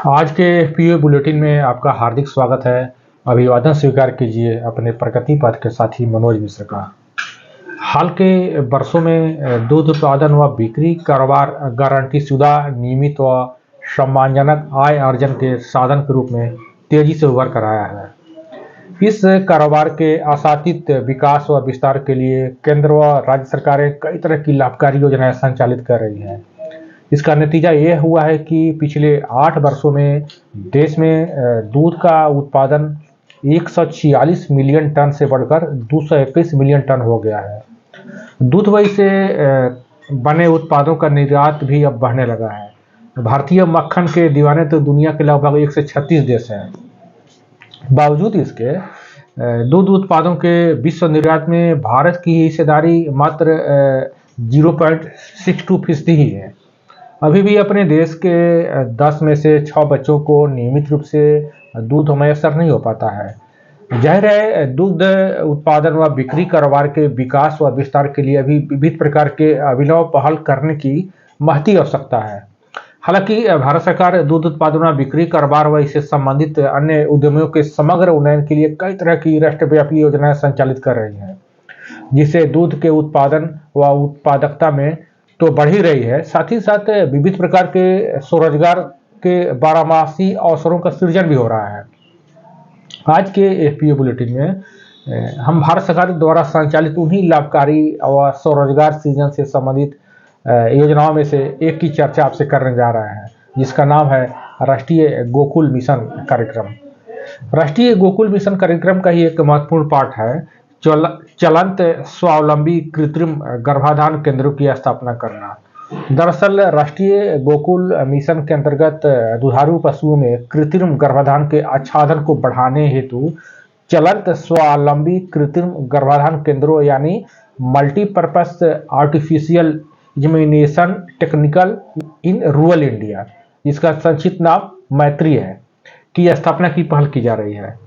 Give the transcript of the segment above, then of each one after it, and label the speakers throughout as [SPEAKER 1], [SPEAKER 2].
[SPEAKER 1] आज के PO bulletin में आपका हार्दिक स्वागत है। अभिवादन स्वीकार कीजिए अपने प्रगति पथ के साथी मनोज मिश्र का। हाल के वर्षों में दूध उत्पादन व बिक्री कारोबार गारंटीशुदा नियमित व सम्मानजनक आय अर्जन के साधन के रूप में तेजी से उभर कर आया है। इस कारोबार के आशातीत विकास व विस्तार के लिए केंद्र व राज्य सरकारें कई तरह की लाभकारी योजनाएं संचालित कर रही हैं। इसका नतीजा ये हुआ है कि पिछले 8 वर्षों में देश में दूध का उत्पादन 146 मिलियन टन से बढ़कर 221 मिलियन टन हो गया है। दूध वही से बने उत्पादों का निर्यात भी अब बढ़ने लगा है। भारतीय मक्खन के दीवाने तो दुनिया के लगभग 136 देश हैं। बावजूद इसके दूध उत्पादों के विश्व निर्यात में भारत की हिस्सेदारी मात्र 0.62% ही है। अभी भी अपने देश के 10 में से 6 बच्चों को नियमित रूप से दूध मैसर नहीं हो पाता है। जाहिर है दूध उत्पादन व बिक्री कारोबार के विकास व विस्तार के लिए अभी विविध प्रकार के अभिनव पहल करने की महती आवश्यकता है। हालांकि भारत सरकार दूध उत्पादन व बिक्री कारोबार व इससे संबंधित अन्य उद्यमियों के समग्र उन्नयन के लिए कई तरह की राष्ट्रव्यापी योजनाएं संचालित कर रही है, जिससे दूध के उत्पादन व उत्पादकता में तो बढ़ ही रही है, साथ ही साथ विविध प्रकार के स्वरोजगार के बारहमासी अवसरों का सृजन भी हो रहा है। आज के एफपीओ बुलेटिन में हम भारत सरकार द्वारा संचालित उन्हीं लाभकारी और स्वरोजगार सृजन से संबंधित योजनाओं में से एक की चर्चा आपसे करने जा रहे हैं, जिसका नाम है राष्ट्रीय गोकुल मिशन कार्यक्रम। राष्ट्रीय गोकुल मिशन कार्यक्रम का ही एक महत्वपूर्ण पार्ट है चलंत स्वावलंबी कृत्रिम गर्भाधान केंद्रों की स्थापना करना। दरअसल राष्ट्रीय गोकुल मिशन के अंतर्गत दुधारू पशुओं में कृत्रिम गर्भाधान के आच्छादन को बढ़ाने हेतु चलंत स्वावलंबी कृत्रिम गर्भाधान केंद्रों यानी multipurpose artificial insemination technical in rural India, जिसका संक्षिप्त नाम मैत्री है, की स्थापना की पहल की जा रही है।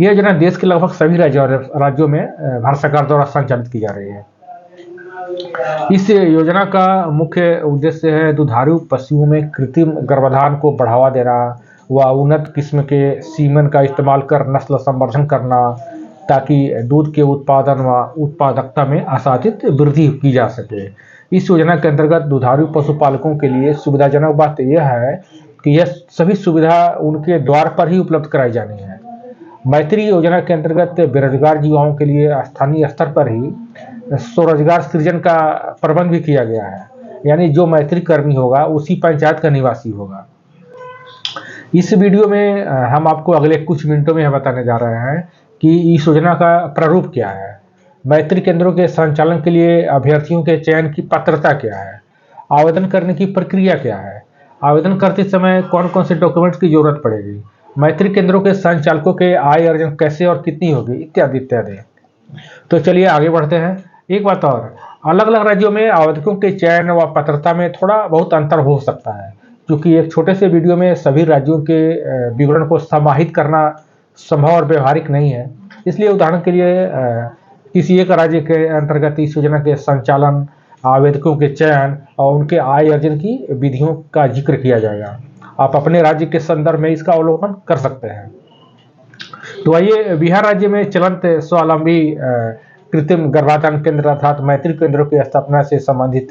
[SPEAKER 1] यह योजना देश के लगभग सभी राज्यों में भारत सरकार द्वारा संचालित की जा रही है। इस योजना का मुख्य उद्देश्य है दुधारू पशुओं में कृत्रिम गर्भाधान को बढ़ावा देना व उन्नत किस्म के सीमन का इस्तेमाल कर नस्ल संवर्धन करना, ताकि दूध के उत्पादन व उत्पादकता में आशातीत वृद्धि की जा सके। इस योजना के अंतर्गत दुधारू पशुपालकों के लिए सुविधाजनक बात यह है कि यह सभी सुविधा उनके द्वार पर ही उपलब्ध कराई जानी है। मैत्री योजना के अंतर्गत बेरोजगार युवाओं के लिए स्थानीय स्तर पर ही स्वरोजगार सृजन का प्रबंध भी किया गया है, यानी जो मैत्री कर्मी होगा उसी पंचायत का निवासी होगा। इस वीडियो में हम आपको अगले कुछ मिनटों में बताने जा रहे हैं कि इस योजना का प्रारूप क्या है, मैत्री केंद्रों के संचालन के लिए अभ्यर्थियों के चयन की पात्रता क्या है, आवेदन करने की प्रक्रिया क्या है, आवेदन करते समय कौन कौन से डॉक्यूमेंट्स की जरूरत पड़ेगी, मैत्री केंद्रों के संचालकों के आय अर्जन कैसे और कितनी होगी, इत्यादि इत्यादि। तो चलिए आगे बढ़ते हैं। एक बात और, अलग अलग राज्यों में आवेदकों के चयन व पात्रता में थोड़ा बहुत अंतर हो सकता है, क्योंकि एक छोटे से वीडियो में सभी राज्यों के विवरण को समाहित करना संभव और व्यवहारिक नहीं है। इसलिए उदाहरण के लिए किसी एक राज्य के अंतर्गत इस योजना के संचालन, आवेदकों के चयन और उनके आय अर्जन की विधियों का जिक्र किया जाएगा। आप अपने राज्य के संदर्भ में इसका अवलोकन कर सकते हैं। तो आइए, बिहार राज्य में चलंत स्वावलंबी कृत्रिम गर्भाधान केंद्र अर्थात मैत्री केंद्रों की स्थापना से संबंधित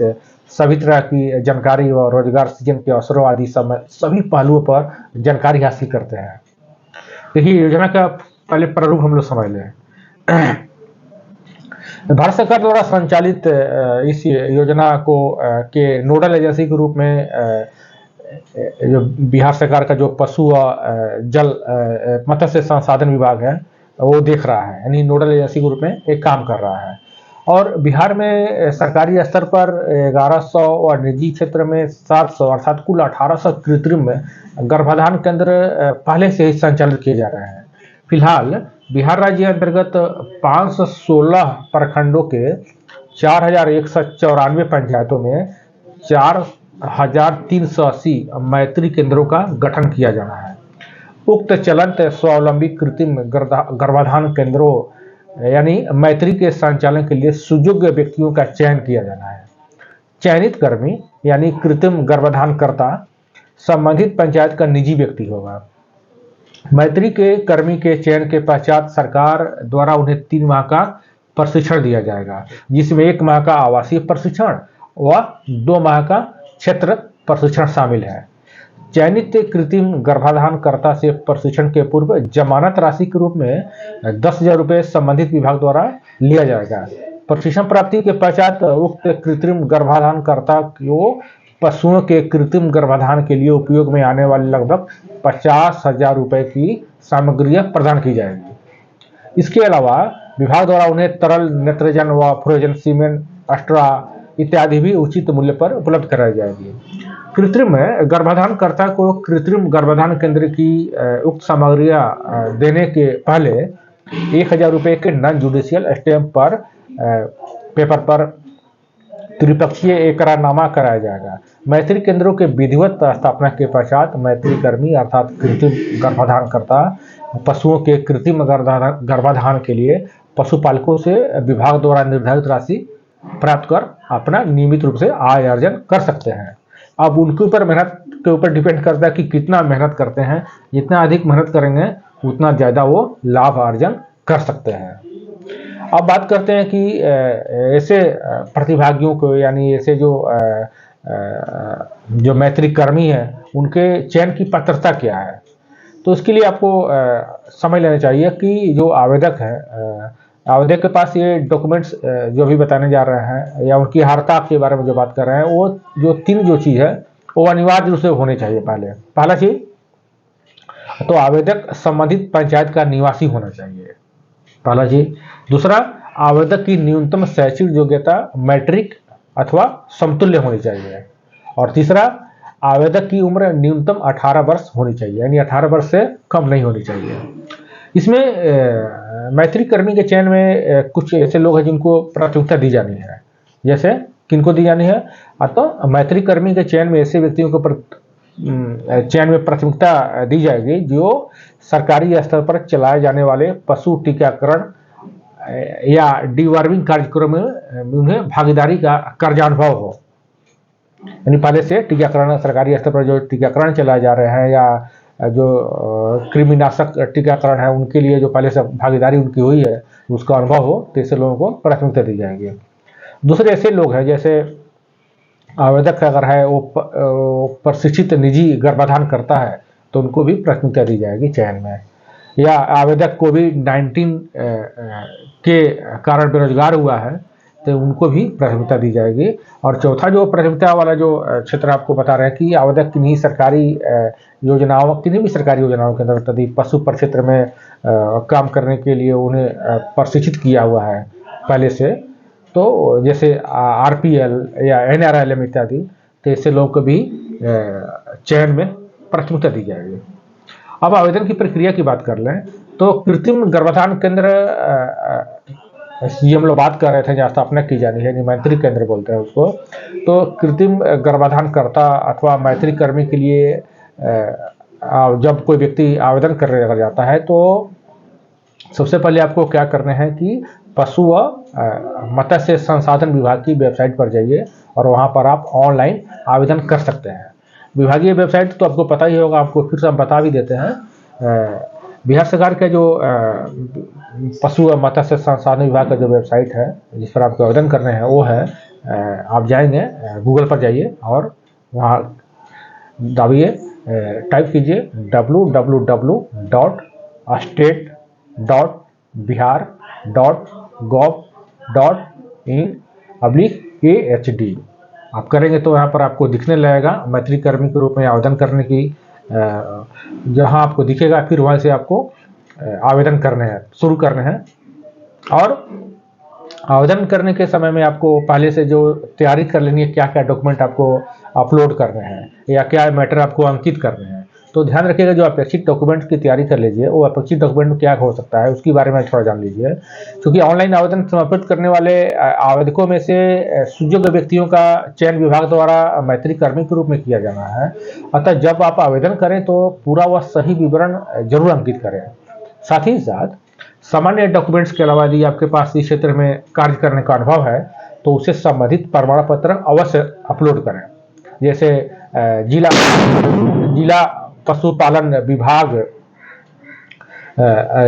[SPEAKER 1] सभी तरह की जानकारी व रोजगार सृजन के अवसरों आदि सभी पहलुओं पर जानकारी हासिल करते हैं। देखिए, योजना का पहले प्रारूप हम लोग समझ लें। भारत सरकार द्वारा संचालित इस योजना को के नोडल एजेंसी के रूप में जो बिहार सरकार का जो पशु व जल मत्स्य संसाधन विभाग है वो देख रहा है, यानी नोडल एजेंसी के रूप में एक काम कर रहा है। और बिहार में सरकारी स्तर पर 1100 और निजी क्षेत्र में 700 अर्थात कुल 1800 कृत्रिम गर्भाधान केंद्र पहले से ही संचालित किए जा रहे हैं। फिलहाल बिहार राज्य अंतर्गत 516 प्रखंडों के 4194 पंचायतों में 4380 मैत्री केंद्रों का गठन किया जाना है। उक्त चलंत स्वावलंबी कृत्रिम गर्भाधान केंद्रों यानी मैत्री के संचालन के लिए सुयोग्य व्यक्तियों का चयन किया जाना है। चयनित कर्मी यानी कृत्रिम गर्भाधानकर्ता संबंधित पंचायत का निजी व्यक्ति होगा। मैत्री के कर्मी के चयन के पश्चात सरकार द्वारा उन्हें 3 माह का प्रशिक्षण दिया जाएगा, जिसमें 1 माह का आवासीय प्रशिक्षण व 2 माह का क्षेत्र प्रशिक्षण शामिल है। चयनित कृत्रिम गर्भाधानकर्ता से प्रशिक्षण के पूर्व जमानत राशि के रूप में 10,000 रुपये संबंधित विभाग द्वारा लिया जाएगा। प्रशिक्षण प्राप्ति के पश्चात उक्त कृत्रिम गर्भाधानकर्ता को पशुओं के कृत्रिम गर्भाधान के लिए उपयोग में आने वाली लगभग 50,000 रुपये की सामग्रियां प्रदान की जाएगी। इसके अलावा विभाग द्वारा उन्हें तरल नेत्रजन व फ्रोजन सीमेंट, अस्ट्रा इत्यादि भी उचित मूल्य पर उपलब्ध कराई जाएगी। कृत्रिम गर्भाधानकर्ता को कृत्रिम गर्भाधान केंद्र की उक्त सामग्रियां देने के पहले 1,000 रुपये के नॉन जुडिशियल स्टैंप पर पेपर पर त्रिपक्षीय एकरारनामा कराया जाएगा। मैत्री केंद्रों के विधिवत स्थापना के पश्चात मैत्री कर्मी अर्थात कृत्रिम गर्भाधानकर्ता पशुओं के कृत्रिम गर्भाधान के लिए पशुपालकों से विभाग द्वारा निर्धारित राशि प्राप्त कर अपना नियमित रूप से आय अर्जन कर सकते हैं। अब उनके ऊपर मेहनत के ऊपर डिपेंड करता है कि कितना मेहनत करते हैं। जितना अधिक मेहनत करेंगे उतना ज़्यादा वो लाभ अर्जन कर सकते हैं। अब बात करते हैं कि ऐसे प्रतिभागियों को, यानी ऐसे जो मैत्री कर्मी हैं, उनके चयन की पात्रता क्या है। तो इसके लिए आपको समझ लेना चाहिए कि जो आवेदक है, आवेदक के पास ये डॉक्यूमेंट्स जो भी बताने जा रहे हैं या उनकी अर्हता के बारे में जो बात कर रहे हैं, वो जो 3 चीज़ है वो अनिवार्य रूप से होनी चाहिए। पहला चीज तो आवेदक संबंधित पंचायत का निवासी होना चाहिए, पहला चीज। दूसरा, आवेदक की न्यूनतम शैक्षिक योग्यता मैट्रिक अथवा समतुल्य होनी चाहिए। और तीसरा, आवेदक की उम्र न्यूनतम 18 वर्ष होनी चाहिए, यानी 18 वर्ष से कम नहीं होनी चाहिए। इसमें मैत्री कर्मी के चयन में कुछ ऐसे लोग हैं जिनको प्राथमिकता दी जानी है। जैसे किनको दी जानी है? तो मैत्री कर्मी के चयन में ऐसे व्यक्तियों को चयन में प्राथमिकता दी जाएगी जो सरकारी स्तर पर चलाए जाने वाले पशु टीकाकरण या डीवर्मिंग कार्यक्रम में उन्हें भागीदारी का कार्यानुभव हो। यानी पहले से टीकाकरण, सरकारी स्तर पर जो टीकाकरण चलाए जा रहे हैं या जो कृमिनाशक टीकाकरण है उनके लिए जो पहले से भागीदारी उनकी हुई है, उसका अनुभव हो, तो ऐसे लोगों को प्राथमिकता दी जाएगी। दूसरे ऐसे लोग हैं, जैसे आवेदक अगर है वो प्रशिक्षित निजी गर्भाधान करता है तो उनको भी प्राथमिकता दी जाएगी चयन में। या आवेदक कोविड-19 के कारण बेरोजगार हुआ है तो उनको भी प्राथमिकता दी जाएगी। और चौथा जो प्राथमिकता वाला जो क्षेत्र आपको बता रहे हैं कि आवेदक किन्हीं भी सरकारी योजनाओं के अंतर्गत यदि पशु प्रक्षेत्र में काम करने के लिए उन्हें प्रशिक्षित किया हुआ है पहले से, तो जैसे RPL या NRLM इत्यादि, तो ऐसे लोगों को भी चयन में प्राथमिकता दी जाएगी। अब आवेदन की प्रक्रिया की बात कर लें तो कृत्रिम गर्भाधान केंद्र हम लोग बात कर रहे थे जहाँ स्थापना की जानी है, मैत्री केंद्र बोलते हैं उसको। तो कृत्रिम गर्भाधान करता अथवा मैत्री कर्मी के लिए जब कोई व्यक्ति आवेदन करने जाता है तो सबसे पहले आपको क्या करना है कि पशु व मत्स्य संसाधन विभाग की वेबसाइट पर जाइए और वहाँ पर आप ऑनलाइन आवेदन कर सकते हैं। विभागीय वेबसाइट तो आपको पता ही होगा, आपको फिर से हम बता भी देते हैं। बिहार सरकार का जो पशु व मत्स्य संसाधन विभाग का जो वेबसाइट है जिस पर आपको आवेदन करने हैं वो है, आप जाएंगे गूगल पर जाइए और वहाँ दाबिए, टाइप कीजिए www.state.bihar.gov.in/KHD। आप करेंगे तो यहाँ पर आपको दिखने लगेगा मैत्री कर्मी के रूप में आवेदन करने की जहाँ आपको दिखेगा, फिर वहाँ से आपको आवेदन करने हैं, शुरू करने हैं। और आवेदन करने के समय में आपको पहले से जो तैयारी कर लेनी है, क्या क्या डॉक्यूमेंट आपको अपलोड करने हैं या क्या मैटर आपको अंकित करने हैं। तो ध्यान रखिएगा, जो अपेक्षित डॉक्यूमेंट की तैयारी कर लीजिए, वो अपेक्षित डॉक्यूमेंट क्या हो सकता है उसके बारे में थोड़ा जान लीजिए। क्योंकि ऑनलाइन आवेदन समर्पित करने वाले आवेदकों में से सुयोग्य व्यक्तियों का चयन विभाग द्वारा मैत्री कर्मी के रूप में किया जाना है। अतः जब आप आवेदन करें तो पूरा व सही विवरण जरूर अंकित करें। साथ ही साथ सामान्य डॉक्यूमेंट्स के अलावा यदि आपके पास इस क्षेत्र में कार्य करने का अनुभव है तो उसे संबंधित प्रमाण पत्र अवश्य अपलोड करें। जैसे जिला जिला पशुपालन विभाग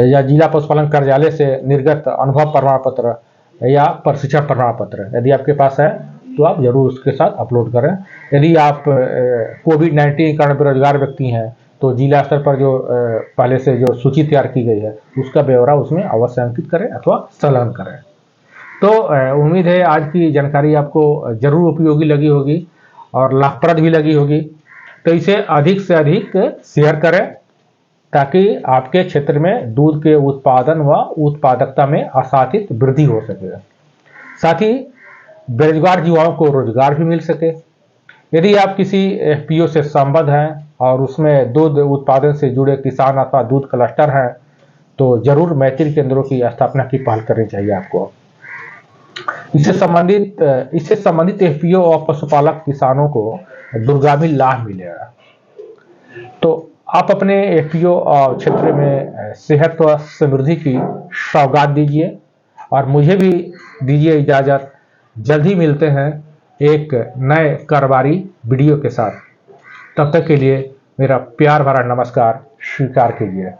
[SPEAKER 1] या जिला पशुपालन कार्यालय से निर्गत अनुभव प्रमाण पत्र या प्रशिक्षण प्रमाण पत्र यदि आपके पास है तो आप जरूर उसके साथ अपलोड करें। यदि आप कोविड-19 के कारण बेरोजगार व्यक्ति हैं तो जिला स्तर पर जो पहले से जो सूची तैयार की गई है उसका ब्यौरा उसमें अवश्य अंकित करें अथवा संलग्न करें। तो उम्मीद है आज की जानकारी आपको जरूर उपयोगी लगी होगी और लाभप्रद भी लगी होगी। तो इसे अधिक से अधिक शेयर करें ताकि आपके क्षेत्र में दूध के उत्पादन व उत्पादकता में आशातीत वृद्धि हो सके, साथ ही बेरोजगार युवाओं को रोजगार भी मिल सके। यदि आप किसी एफपीओ से संबद्ध हैं और उसमें दूध उत्पादन से जुड़े किसान अथवा दूध क्लस्टर हैं तो जरूर मैत्री केंद्रों की स्थापना की पहल करनी चाहिए आपको। इससे संबंधित एफपीओ और पशुपालक किसानों को दूरगामी लाभ मिलेगा। तो आप अपने एफपीओ क्षेत्र में सेहत व समृद्धि की सौगात दीजिए और मुझे भी दीजिए इजाजत। जल्द ही मिलते हैं एक नए कारोबारी वीडियो के साथ। तब तक के लिए मेरा प्यार भरा नमस्कार स्वीकार कीजिए।